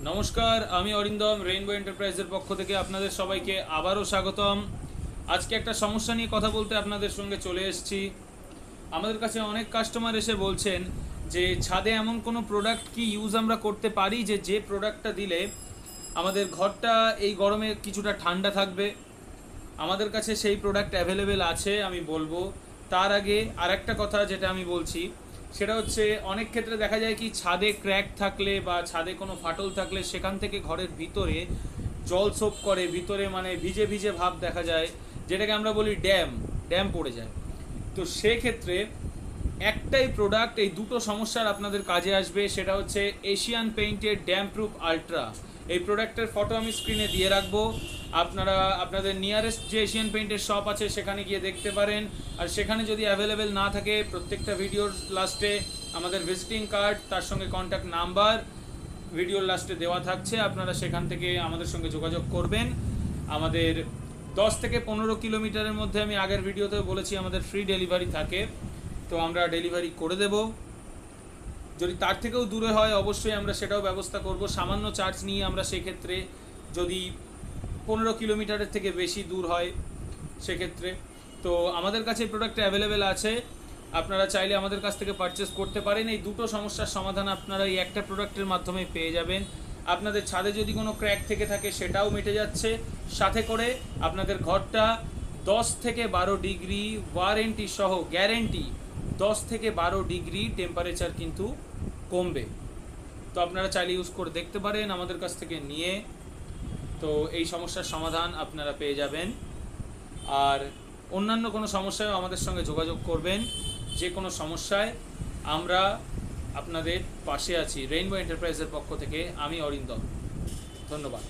নমস্কার, আমি অরিন্দম রেইনবো এন্টারপ্রাইজের পক্ষ থেকে আপনাদের সবাইকে আবারও স্বাগতম। আজকে একটা সমস্যা নিয়ে কথা বলতে আপনাদের সঙ্গে চলে এসেছি। আমাদের কাছে অনেক কাস্টমার এসে বলছেন যে ছাদে এমন কোনো প্রোডাক্ট কি ইউজ আমরা করতে পারি যে প্রোডাক্টটা দিলে আমাদের ঘরটা এই গরমে কিছুটা ঠান্ডা থাকবে। আমাদের কাছে সেই প্রোডাক্ট অ্যাভেলেবেল আছে, আমি বলবো। তার আগে আরেকটা কথা যেটা আমি বলছি সেটা হচ্ছে, অনেক ক্ষেত্রে দেখা যায় কি ছাদে ক্র্যাক থাকলে বা ছাদে কোনো ফাটল থাকলে সেখান থেকে ঘরের ভিতরে জল সোপ করে, ভিতরে মানে ভিজে ভিজে ভাব দেখা যায়, যেটাকে আমরা বলি ড্যাম পড়ে যায়। তো সেক্ষেত্রে একটাই প্রোডাক্ট এই দুটো সমস্যার আপনাদের কাজে আসবে, সেটা হচ্ছে এশিয়ান পেইন্টের ড্যাম প্রুফ আলট্রা। এই প্রোডাক্টের ফটো আমি স্ক্রিনে দিয়ে রাখবো, আপনারা আপনাদের নিয়ারেস্ট যে এশিয়ান পেইন্টের শপ আছে সেখানে গিয়ে দেখতে পারেন। আর সেখানে যদি অ্যাভেলেবেল না থাকে, প্রত্যেকটা ভিডিওর লাস্টে আমাদের ভিজিটিং কার্ড, তার সঙ্গে কন্ট্যাক্ট নাম্বার ভিডিওর লাস্টে দেওয়া থাকছে, আপনারা সেখান থেকে আমাদের সঙ্গে যোগাযোগ করবেন। আমাদের 10 থেকে 15 কিলোমিটারের মধ্যে, আমি আগের ভিডিওতে বলেছি, আমাদের ফ্রি ডেলিভারি থাকে, তো আমরা ডেলিভারি করে দেব। যদি তার থেকেও দূরে হয় অবশ্যই আমরা সেটাও ব্যবস্থা করব, সামান্য চার্জ নিয়ে আমরা সেক্ষেত্রে। যদি 15 কিলোমিটারের থেকে বেশি দূর হয় সেক্ষেত্রে, তো আমাদের কাছে প্রোডাক্টটা অ্যাভেলেবেল আছে, আপনারা চাইলে আমাদের কাছ থেকে পারচেস করতে পারেন। এই দুটো সমস্যার সমাধান আপনারা এই একটা প্রোডাক্টের মাধ্যমে পেয়ে যাবেন। আপনাদের ছাদে যদি কোনো ক্র্যাক থেকে থাকে সেটাও মিটে যাচ্ছে, সাথে করে আপনাদের ঘরটা 10 থেকে 12 ডিগ্রি ওয়ারেন্টি সহ গ্যারেন্টি, 10 থেকে 12 ডিগ্রি টেম্পারেচার কিন্তু কমবে। তো আপনারা চাইলে ইউজ করে দেখতে পারেন আমাদের কাছ থেকে নিয়ে, তো এই সমস্যার সমাধান আপনারা পেয়ে যাবেন। আর অন্যান্য কোনো সমস্যায় আমাদের সঙ্গে যোগাযোগ করবেন। যে কোনো সমস্যায় আমরা আপনাদের পাশে আছি রেইনবো এন্টারপ্রাইজের পক্ষ থেকে। আমি অরিন্দম, ধন্যবাদ।